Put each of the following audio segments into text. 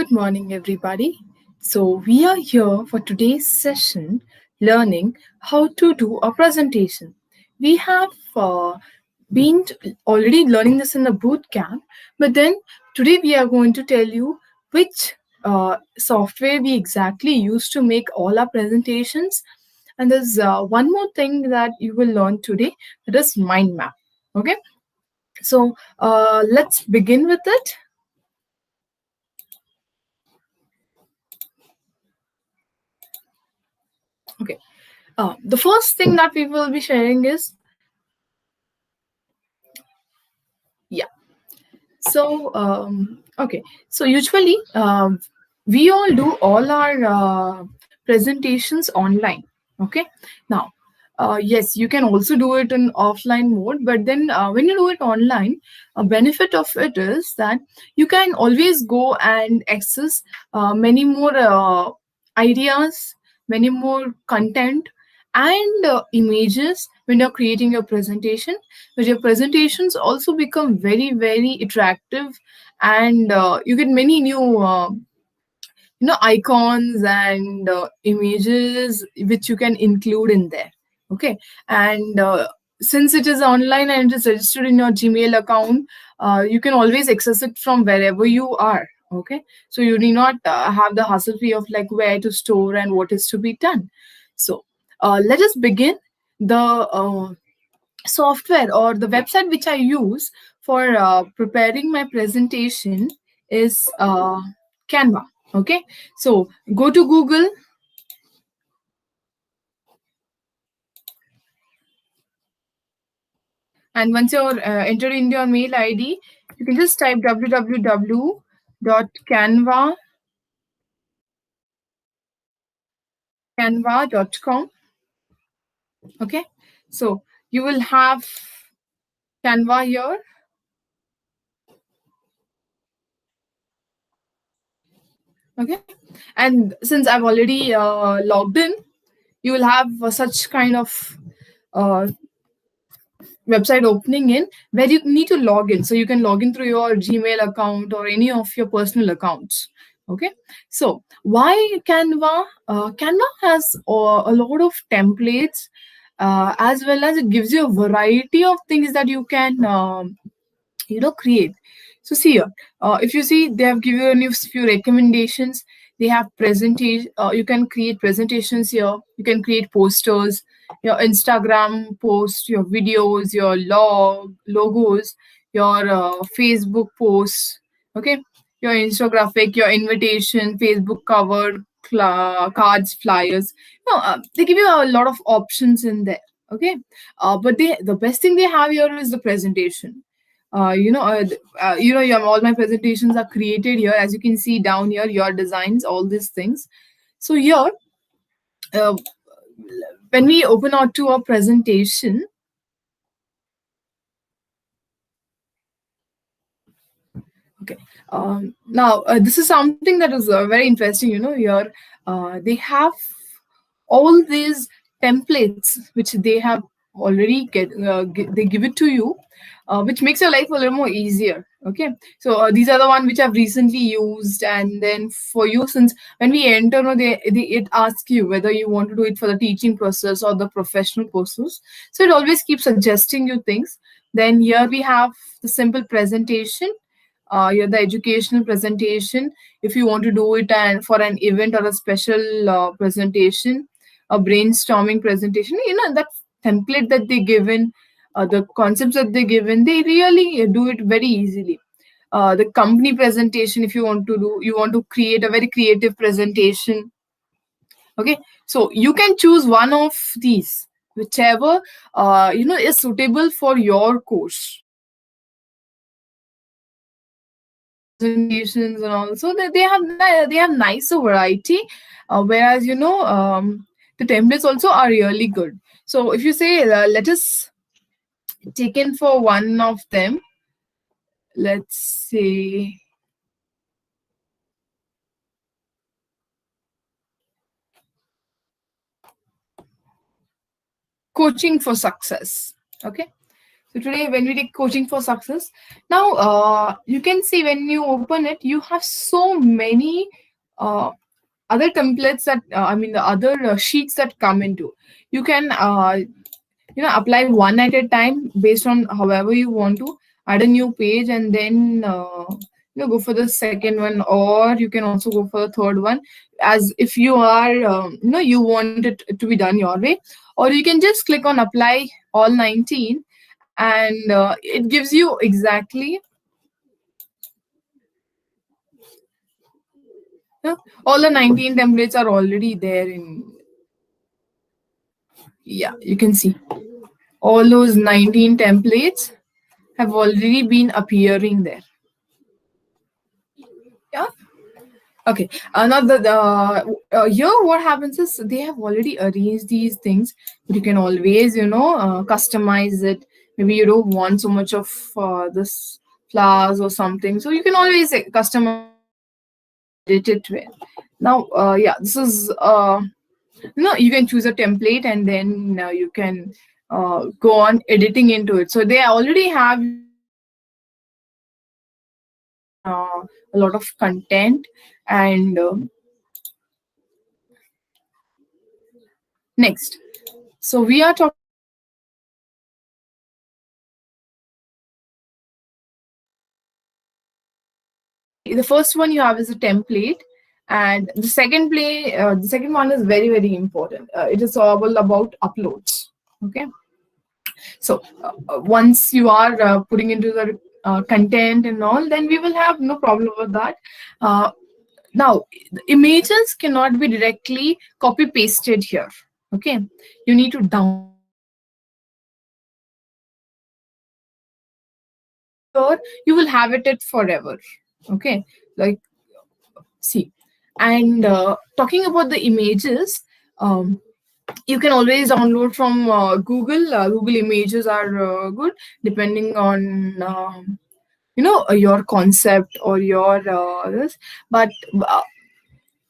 Good morning, everybody. So, we are here for today's session learning how to do a presentation. We have already learning this in the boot camp, but then today we are going to tell you which software we exactly use to make all our presentations. And there's one more thing that you will learn today, that is MindMap. Okay, so let's begin with it. Okay. The first thing that we will be sharing is, yeah. So, okay. So usually, we all do all our presentations online. Okay. Now, yes, you can also do it in offline mode, but then when you do it online, a benefit of it is that you can always go and access many more ideas, many more content, and images when you're creating your presentation, but your presentations also become very very attractive, and you get many new icons and images which you can include in there. Okay. And since it is online and it is registered in your Gmail account, you can always access it from wherever you are. Okay, so you need not have the hassle fee of like where to store and what is to be done. So let us begin. The software or the website which I use for preparing my presentation is Canva. Okay, so go to Google, and once you're entered in your mail ID, you can just type www.canva.com. Okay, so you will have Canva here. Okay, and since I've already logged in, you will have such kind of uh, website opening in where you need to log in. So you can log in through your Gmail account or any of your personal accounts. Okay, so why Canva? Canva has a lot of templates, as well as it gives you a variety of things that you can create. So see here, if you see, they have given you few recommendations. They have presentation, you can create presentations here, you can create posters, your Instagram post, your videos, your logos, your Facebook posts. Okay, your infographic, your invitation, Facebook cover, cards, flyers. They give you a lot of options in there. Okay, but the best thing they have here is the presentation. All my presentations are created here, as you can see down here, your designs, all these things. So here, uh, when we open out to our presentation, okay, now this is something that is very interesting. Here they have all these templates which they have already they give it to you, which makes your life a little more easier. Okay, so these are the one which I've recently used, and then for you, since when we enter, it asks you whether you want to do it for the teaching process or the professional process. So it always keeps suggesting you things. Then here we have the simple presentation, the educational presentation, if you want to do it and for an event or a special presentation, a brainstorming presentation, that template that they given, the concepts that they given, they really do it very easily. The company presentation, if you want to create a very creative presentation. Okay, so you can choose one of these, whichever is suitable for your course. Presentations and also they have nicer variety, whereas the templates also are really good. So if you say, let us take in for one of them, let's say coaching for success. Okay, So today, when we take coaching for success, now you can see when you open it, you have so many uh, other templates that I mean the other sheets that come into. You can apply one at a time based on however you want to add a new page, and then go for the second one, or you can also go for the third one, as if you are you want it to be done your way, or you can just click on apply all 19, and it gives you exactly all the 19 templates are already there in. Yeah, you can see all those 19 templates have already been appearing there. Yeah. Okay. Now here what happens is they have already arranged these things, but you can always customize it. Maybe you don't want so much of this flowers or something, so you can always customize it and edit it with. Now, yeah, this is you can choose a template, and then you can go on editing into it. So they already have a lot of content, and next, so we are talking the first one you have is a template, and the second one is very very important. It is all about uploads. Okay. So once you are putting into the content and all, then we will have no problem with that. uh, Now, the images cannot be directly copy pasted here. Okay, you need to download them, and here you will have it forever. Okay, like, see, and talking about the images, um, you can always download from Google. Google Images are good, depending on your concept or your this. But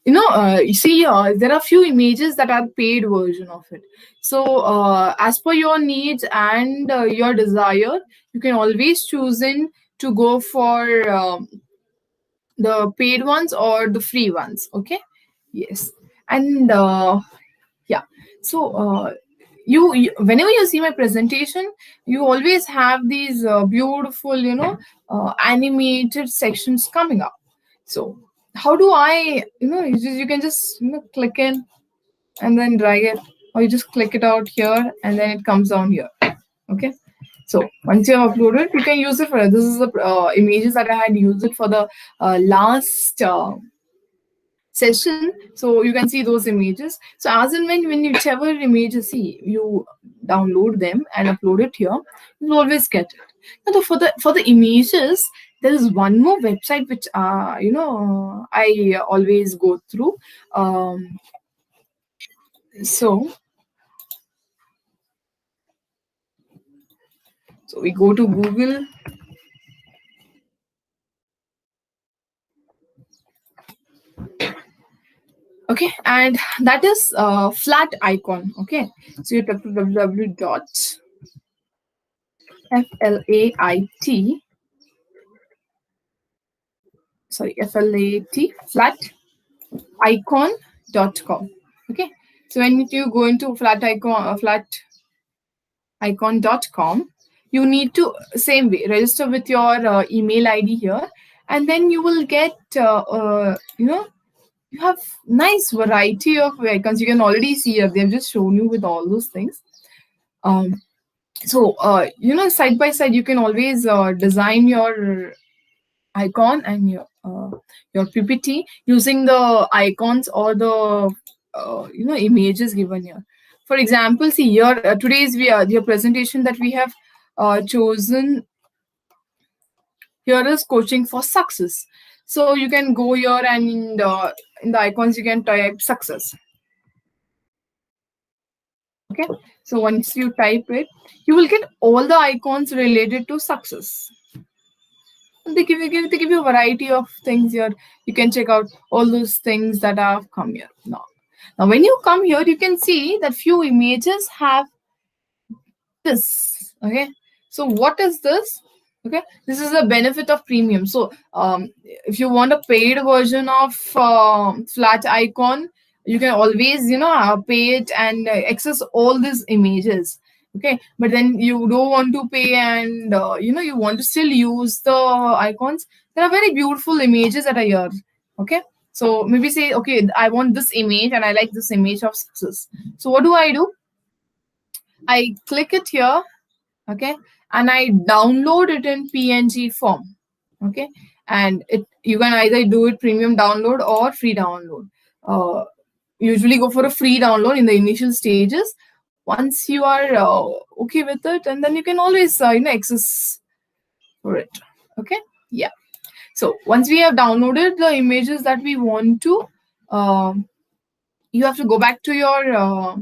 you see, there are few images that are paid version of it. So as per your needs and your desire, you can always choose in to go for the paid ones or the free ones. Okay. Yes. And yeah, so you whenever you see my presentation, you always have these beautiful animated sections coming up. So how do I you can just click in and then drag it, or you just click it out here and then it comes down here. Okay. So once you have uploaded, you can use it for this is the images that I had used it for the last session. So you can see those images. So as and when whichever image you see, you download them and upload it here, you will always get it. Now for the images, there is one more website which I always go through. um so so we go to Google. Okay, and that is flat icon. Okay, so you type www dot flat flat icon.com. Okay, so when you go into flaticon.com, you need to same way register with your email ID here, and then you will get you have nice variety of icons. You can already see here they've just shown you with all those things. um so side by side you can always design your icon and your PPT using the icons or the images given here. For example, see here today's your presentation that we have chosen here is coaching for success. So you can go here and in the icons you can type success. Okay, so once you type it, you will get all the icons related to success. They give you a variety of things here. You can check out all those things that have come here. Now when you come here, you can see that few images have this. Okay, So what is this? Okay, this is the benefit of premium. So if you want a paid version of flat icon, you can always pay it and access all these images. Okay, but then you don't want to pay, and you want to still use the icons. There are very beautiful images that are here. Okay, so maybe say, okay, I want this image and I like this image of success. So what do? I click it here, okay, and I download it in PNG form, okay, and it you can either do it premium download or free download. uh, Usually go for a free download in the initial stages. Once you are okay with it, and then you can always access for it. Okay, yeah. So once we have downloaded the images that we want to, um, you have to go back to your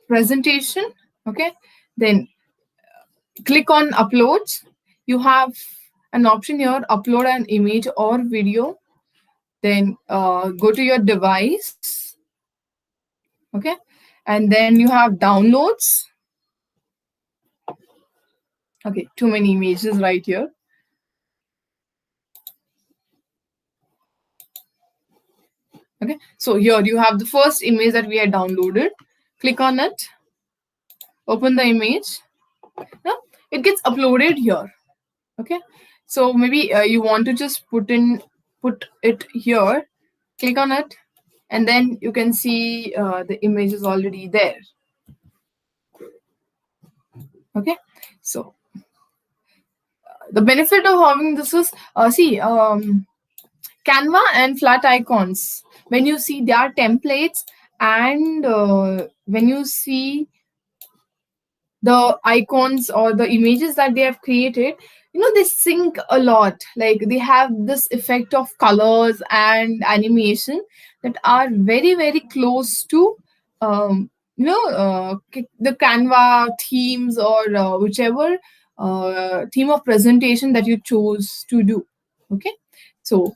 presentation. Okay, then click on uploads. You have an option here, upload an image or video. Then go to your device. Okay, and then you have downloads. Okay, too many images right here. Okay, so here you have the first image that we had downloaded. Click on it, open the image. Now it gets uploaded here. Okay, so maybe you want to just put it here. Click on it, and then you can see the image is already there. Okay, so the benefit of having this is, see, Canva and flat icons, when you see their templates, and when you see the icons or the images that they have created, they sync a lot. Like, they have this effect of colors and animation that are very very close to the Canva themes, or whichever theme of presentation that you choose to do. Okay, so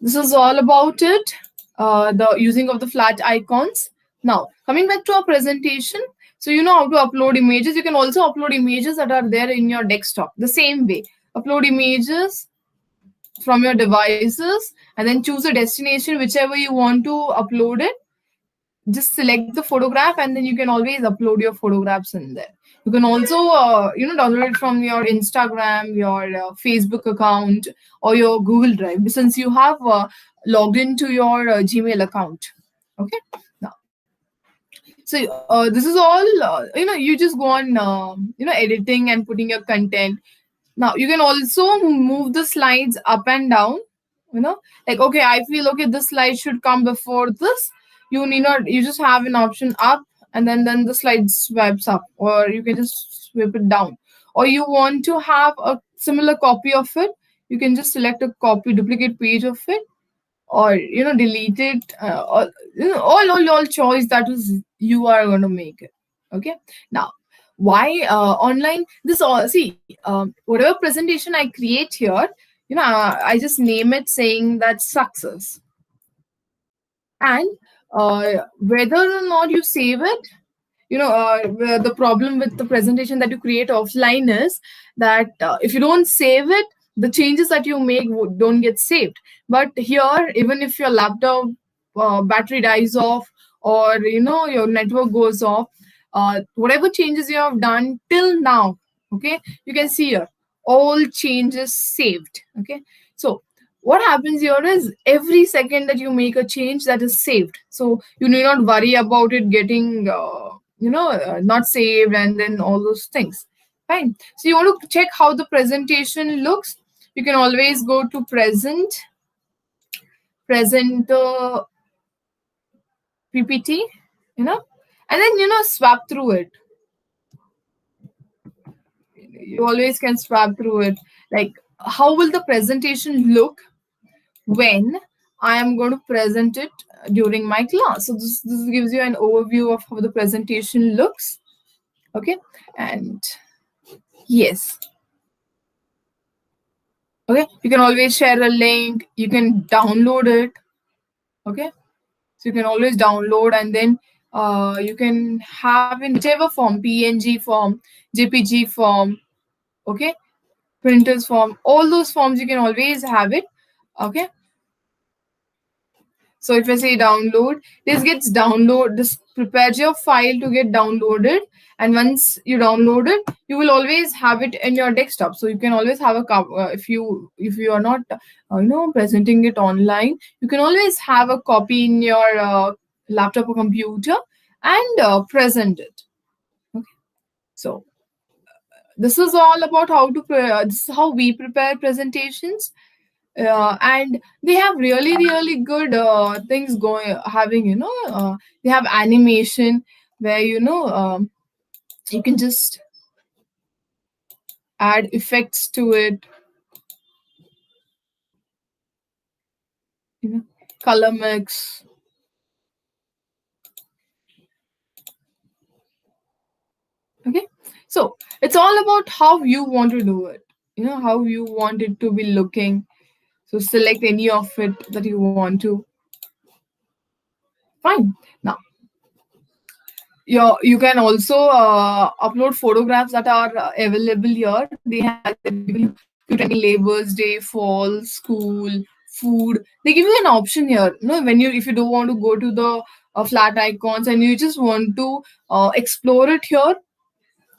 this is all about it, the using of the flat icons. Now, coming back to our presentation, so you know how to upload images. You can also upload images that are there in your desktop. The same way, upload images from your devices, and then choose a destination, whichever you want to upload it. Just select the photograph, and then you can always upload your photographs in there. You can also download it from your Instagram, your Facebook account, or your Google Drive, since you have logged into your Gmail account. Okay, now, so this is all, you just go on editing and putting your content. Now you can also move the slides up and down. Like, okay, I feel, okay, this slide should come before this. You need not. You just have an option up, and then the slide swipes up, or you can just swipe it down. Or you want to have a similar copy of it, you can just select a copy duplicate page of it, or delete it, or all choice that is you are going to make it. Okay, now, why online, this all, see, whatever presentation I create here, I just name it saying that success. And whether or not you save it, the problem with the presentation that you create offline is that if you don't save it, the changes that you make don't get saved. But here, even if your laptop battery dies off, or your network goes off, whatever changes you have done till now, okay, you can see here all changes saved. Okay, so what happens here is, every second that you make a change, that is saved, so you need not worry about it getting not saved, and then all those things. Fine. So you want to check how the presentation looks, you can always go to present PPT, and then swap through it. You always can swap through it. Like, how will the presentation look when I am going to present it during my class? So this gives you an overview of how the presentation looks. Okay, and yes. Okay, you can always share a link, you can download it. Okay, so you can always download, and then You can have in whichever form, PNG form, JPG form, okay, printers form, all those forms you can always have it. Okay, so if I say download, this gets download. This prepares your file to get downloaded, and once you download it, you will always have it in your desktop. So you can always have a if you are not presenting it online, you can always have a copy in your laptop or computer and present it. Okay, so this is all about this is how we prepare presentations, and they have really good things going having they have animation where you can just add effects to it, you know color mix. Okay, so it's all about how you want to do it, how you want it to be looking. So select any of it that you want to. Fine. Now you can also upload photographs that are available here. They have few trending labels: day, fall, school, food. They give you an option here. When you if you don't want to go to the flat icons and you just want to explore it here,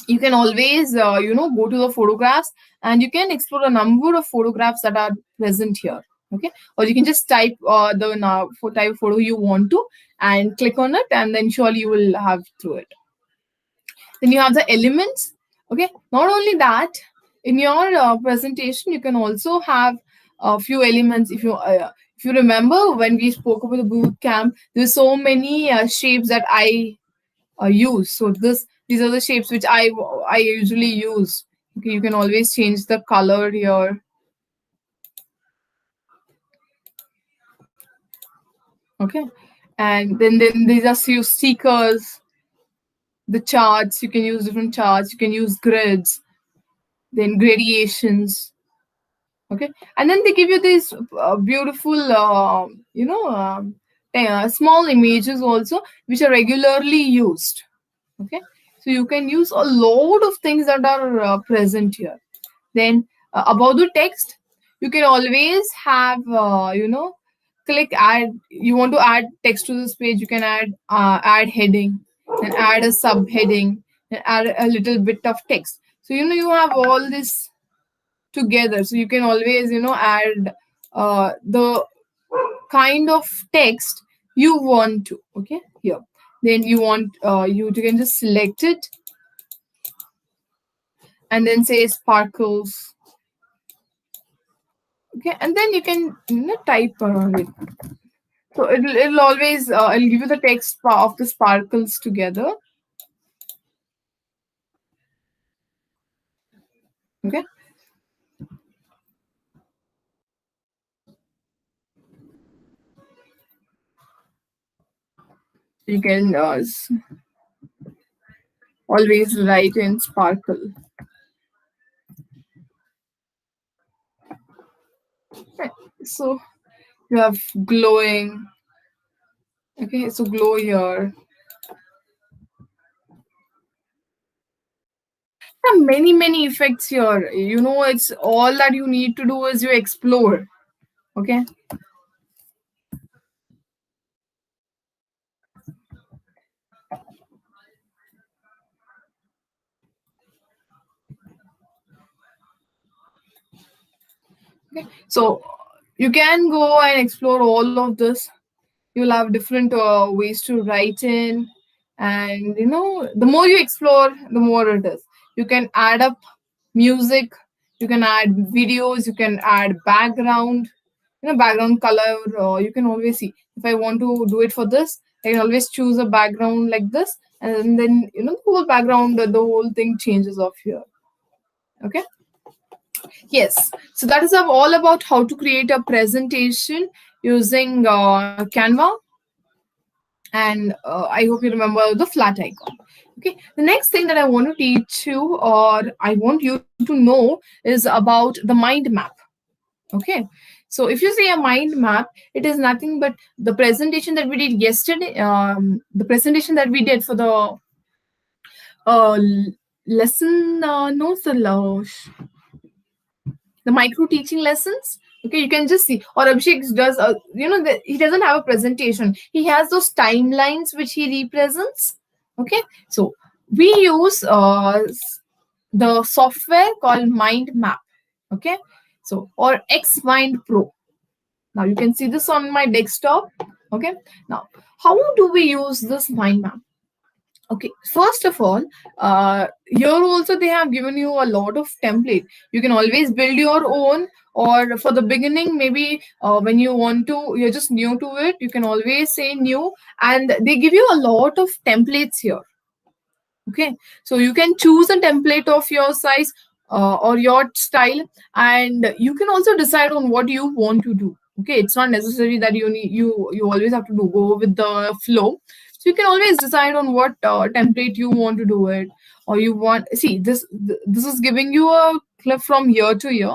you can always go to the photographs and you can explore a number of photographs that are present here. Okay, or you can just type the for type photo you want to and click on it, and then surely you will have through it. Then you have the elements. Okay, not only that, in your presentation you can also have a few elements. If you remember when we spoke about the boot camp, there's so many shapes that I use. So these are the shapes which I usually use. Okay, you can always change the color here. Okay, and then these are few stickers, the charts. You can use different charts. You can use grids, then gradations. Okay, and then they give you these beautiful small images also, which are regularly used. Okay, so you can use a lot of things that are present here. Then about the text, you can always have click add. You want to add text to this page, you can add heading, then add a subheading, then add a little bit of text. So you have all this together, so you can always add the kind of text you want to. Okay, here, then you can just select it and then say sparkles. Okay, and then you can type around it. So it'll always it'll give you the text of the sparkles together. Okay, you can always write in sparkle. Okay, so you have glowing. Okay, so glow here. There are many effects here. It's all that you need to do is you explore. Okay, so you can go and explore all of this. You'll have different ways to write in, and the more you explore, the more it is. You can add up music, you can add videos, you can add background, background color. You can always see, if I want to do it for this, I can always choose a background like this, and then the whole background, the whole thing changes off here. Okay, yes, so that is all about how to create a presentation using Canva. And I hope you remember the flat icon. Okay, the next thing that I want to teach you, or I want you to know, is about the mind map. Okay, So if you say a mind map, it is nothing but the presentation that we did yesterday, the presentation that we did for the lesson notes, the micro teaching lessons. Okay, you can just see. Or Abhishek does, he doesn't have a presentation. He has those timelines which he represents. Okay, so we use the software called MindMap. Okay, so or XMind Pro. Now you can see this on my desktop. Okay, now how do we use this mind map? Okay, first of all, here also they have given you a lot of template. You can always build your own, or for the beginning, maybe when you want to, you're just new to it, you can always say new, and they give you a lot of templates here. Okay, so you can choose a template of your size or your style, and you can also decide on what you want to do. Okay, it's not necessary that you always have to go with the flow. So you can always decide on what template you want to do it, or you want see this is giving you a clip from year to year,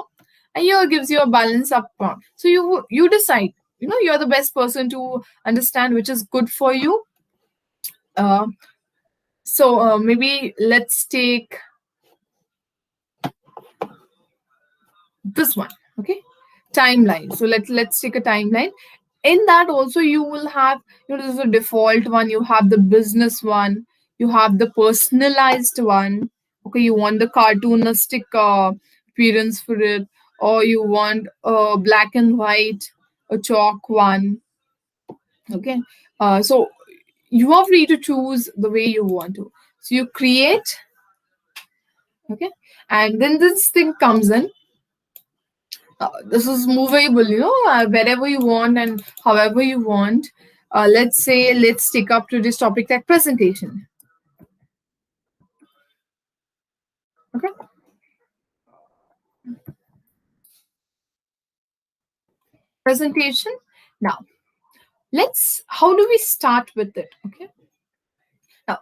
and here gives you a balance up front. So you decide, you're the best person to understand which is good for you. uh, so maybe let's take this one. Okay, timeline. So let's take a timeline. In that also you will have, there's a default one, you have the business one, you have the personalized one. Okay, you want the cartoonistic appearance for it, or you want black and white, a chalk one. Okay, so you are free to choose the way you want to. So you create. Okay, and then this thing comes in. This is movable, wherever you want and however you want. Let's say, let's take up to this topic like presentation. Okay, presentation. Now, how do we start with it? Okay, now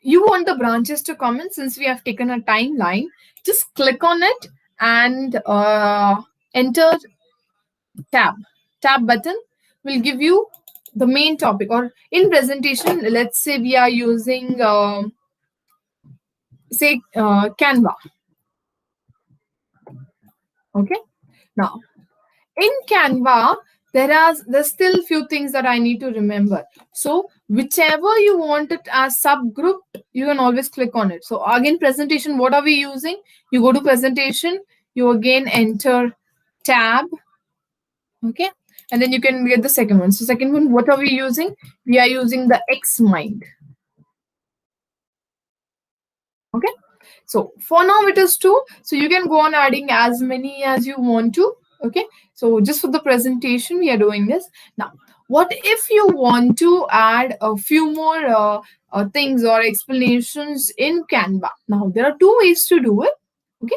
you want the branches to come in. Since we have taken a timeline, just click on it and enter tab. Tab button will give you the main topic. Or in presentation, let's say we are using say Canva. Okay, now in Canva, there's still few things that I need to remember. So whichever you want it as subgroup, you can always click on it. So again, presentation, what are we using? You go to presentation, you again enter tab. Okay, and then you can get the second one. So second one, what are we using? We are using the XMind. Okay, so for now it is two. So you can go on adding as many as you want to. Okay, so just for the presentation, we are doing this. Now, what if you want to add a few more things or explanations in Canva? Now, there are two ways to do it. Okay,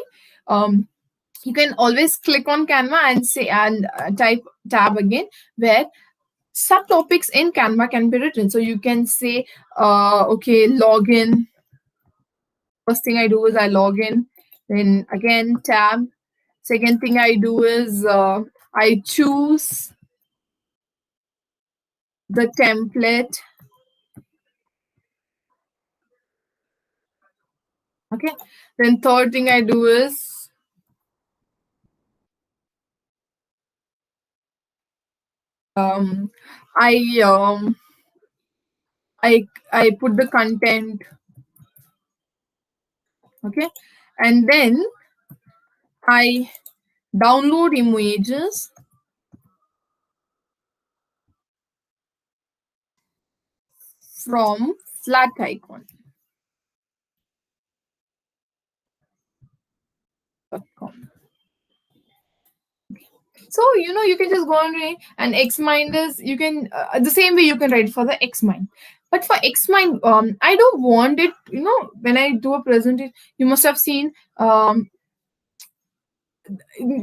you can always click on Canva and say and type tab again, where subtopics in Canva can be written. So you can say, okay, login. First thing I do is I log in, then again tab. Second thing I do is I choose the template. Okay. Then third thing I do is um, I um, I put the content. Okay, and then I download images from flat icon. So you can just go on read, and Xmind is, you can the same way you can write for the Xmind. But for Xmind, I don't want it. When I do a presentation, you must have seen.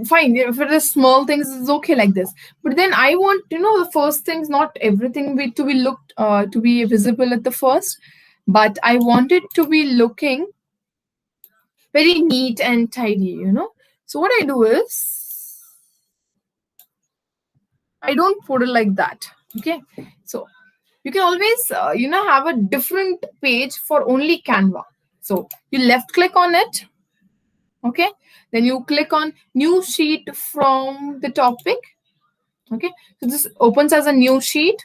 Fine, if it is small things, it's okay like this. But then I want the first things, not everything to be looked to be visible at the first, but I want it to be looking very neat and tidy. So what I do is I don't put it like that. Okay, so you can always have a different page for only Canva. So you left click on it. Okay, then you click on new sheet from the topic. Okay, so this opens as a new sheet.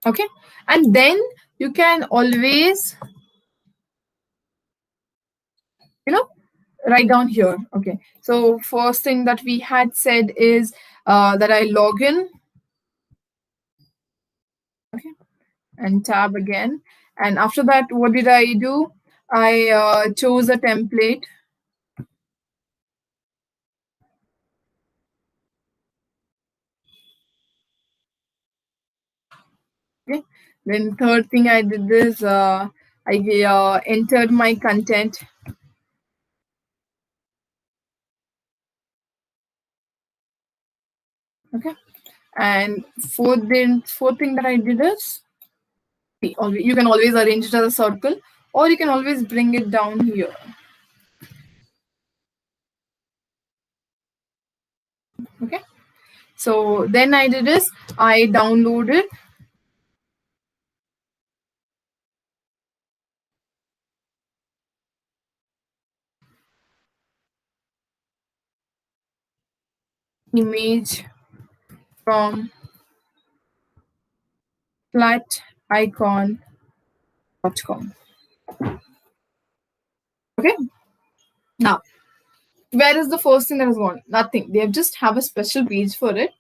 Okay, and then you can always write down here. Okay, so first thing that we had said is that I log in. Okay, and tab again, and after that what did I do? I chose a template. Okay, then third thing I did is I entered my content. Okay, and fourth thing that I did is, you can always arrange it as a circle, or you can always bring it down here. Okay, so then I did is I downloaded image from flaticon.com. Okay, now where is the first thing that is gone? Nothing. They just have a special page for it.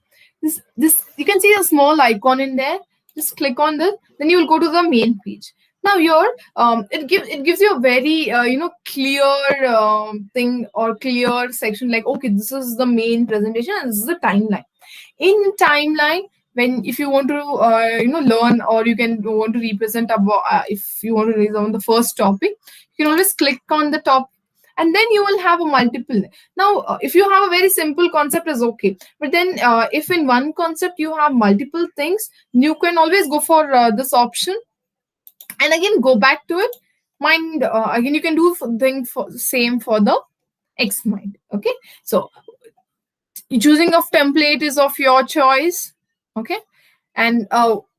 This you can see a small icon in there. Just click on this, then you will go to the main page. Now here, it gives you a very clear thing or clear section, like, okay, this is the main presentation and this is the timeline. In timeline, when if you want to learn, or you can want to represent about, if you want to raise on the first topic, you can always click on the top, and then you will have a multiple. Now if you have a very simple concept is okay, but then if in one concept you have multiple things, you can always go for this option, and again go back to it. Mind again, you can do thing for same for the X mind. Okay, so choosing of template is of your choice. Okay, and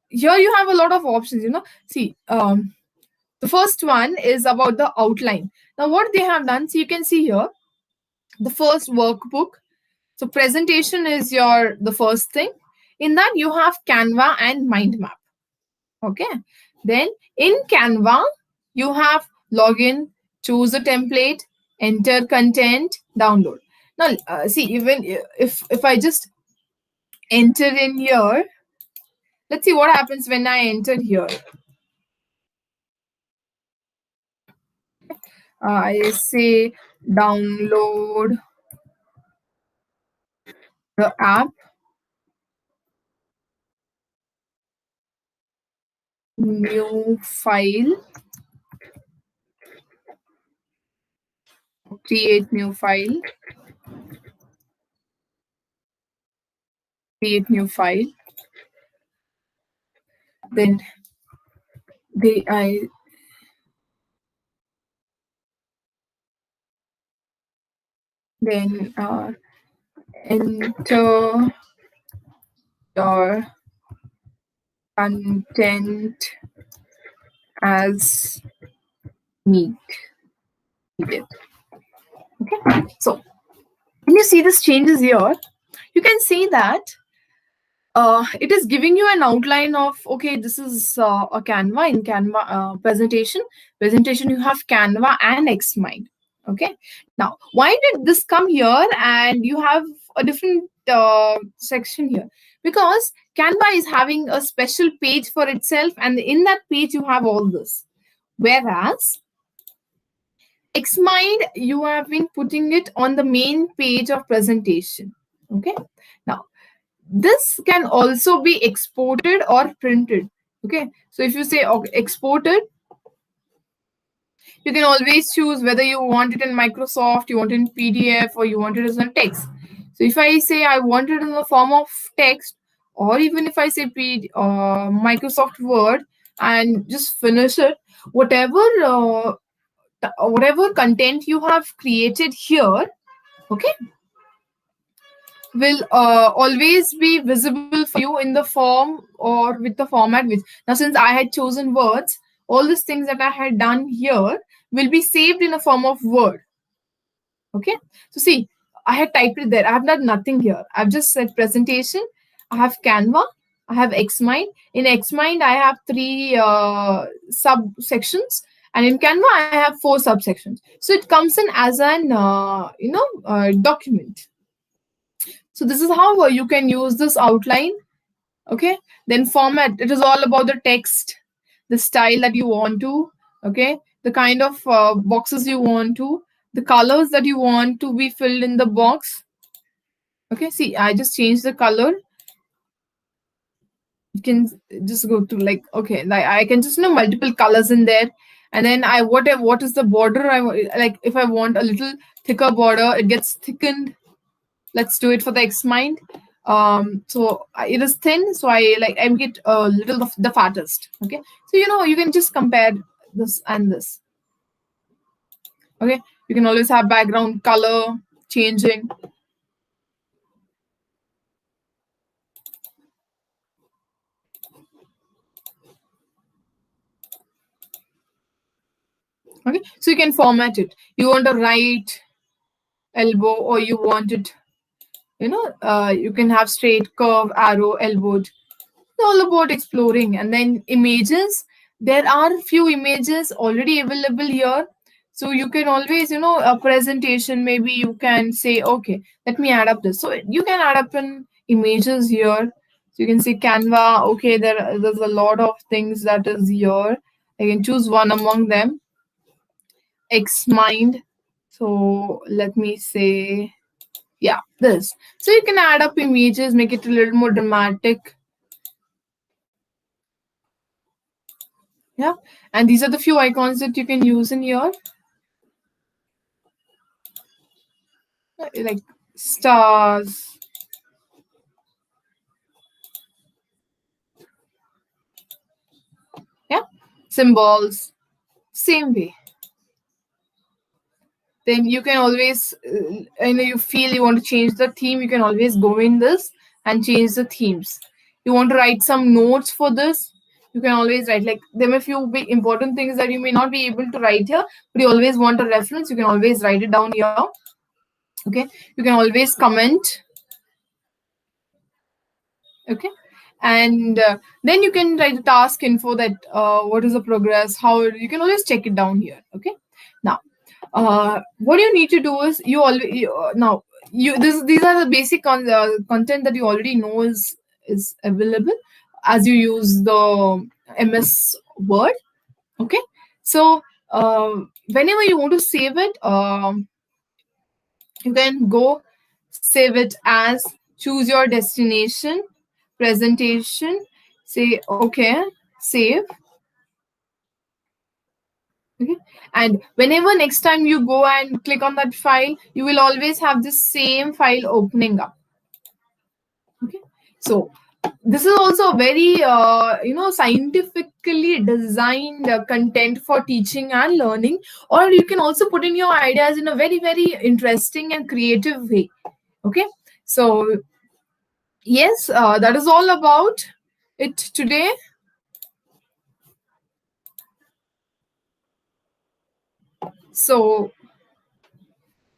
here you have a lot of options. See, the first one is about the outline. Now what they have done, so you can see here the first workbook. So presentation is your the first thing. In that you have Canva and MindMap. Okay, then in Canva you have login, choose a template, enter content, download. Now see, even if I just enter in here, let's see what happens when I enter here. I say download the app, new file, create new file, create new file. Then they I then enter your content as needed. Okay, so when you see this changes here, you can see that it is giving you an outline of, okay, this is a Canva. In Canva presentation you have Canva and Xmind. Okay, now why did this come here and you have a different section here? Because Canva is having a special page for itself, and in that page you have all this, whereas Xmind, you have been putting it on the main page of presentation. Okay, now this can also be exported or printed. Okay, so if you say, okay, exported, you can always choose whether you want it in Microsoft, you want it in PDF, or you want it as a text. So if I say I want it in the form of text, or even if I say Microsoft Word and just finish it, whatever whatever content you have created here, okay, will always be visible for you in the form or with the format which, now since I had chosen words, all these things that I had done here will be saved in a form of word. Okay, so see, I had typed it there. I have done nothing here. I've just said presentation. I have Canva. I have Xmind. In Xmind, I have three subsections, and in Canva, I have four subsections. So it comes in as an document. So this is how you can use this outline. Okay, then format. It is all about the text, the style that you want to. Okay, the kind of boxes you want to, the colors that you want to be filled in the box. Okay, see, I just changed the color. You can just go to like, okay, like I can just multiple colors in there, and then what is the border like. If I want a little thicker border, it gets thickened. Let's do it for the Xmind. So it is thin, so I make it a little of the fattest. Okay, so you can just compare this and this. Okay, you can always have background color changing. Okay, so you can format it. You want a right elbow, or you want it, you can have straight curve arrow elbowed. It's all about exploring. And then images, there are few images already available here, so you can always, a presentation, maybe you can say, okay, let me add up this. So you can add up in images here. So you can see Canva. Okay, there's a lot of things that is here. I can choose one among them. Xmind. So let me say, yeah, this. So you can add up images, make it a little more dramatic. Yeah, and these are the few icons that you can use in here, like stars. Yeah, symbols. Same way. Then you can always, you feel you want to change the theme, you can always go in this and change the themes. You want to write some notes for this, you can always write. Like, there may few big important things that you may not be able to write here, but you always want a reference, you can always write it down here. Okay, you can always comment. Okay, and then you can write the task info, that what is the progress, how you can always check it down here. Okay, now what you need to do is, now these are the basic content that you already know is available as you use the MS Word. Okay, so whenever you want to save it, you can go save it as, choose your destination, presentation, say okay, save. Okay, and whenever next time you go and click on that file, you will always have the same file opening up. Okay, so this is also a very scientifically designed content for teaching and learning, or you can also put in your ideas in a very, very interesting and creative way. Okay, so yes, that is all about it today. So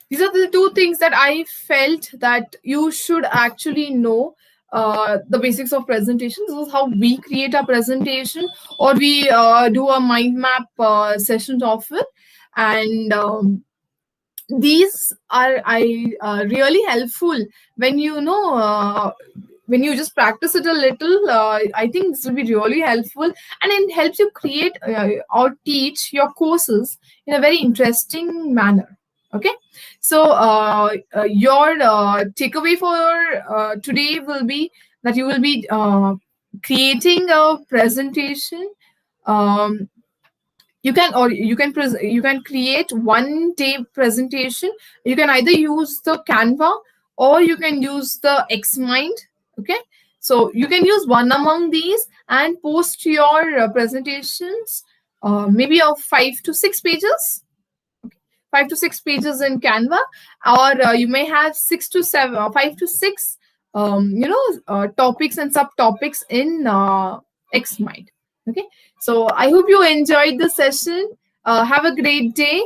these are the two things that I felt that you should actually know. The basics of presentation. This is how we create a presentation, or we do a mind map session of it. And these are really helpful when when you just practice it a little. I think this will be really helpful, and it helps you create or teach your courses in a very interesting manner. Okay, so your takeaway for today will be that you will be creating a presentation. um, you can create 1 day presentation. You can either use the Canva, or you can use the Xmind. Okay, so you can use one among these and post your presentations, maybe of 5 to 6 pages. 5 to 6 pages in Canva, or you may have 6 to 7 or 5 to 6 topics and subtopics in Xmind. Okay, so I hope you enjoyed the session. Have a great day.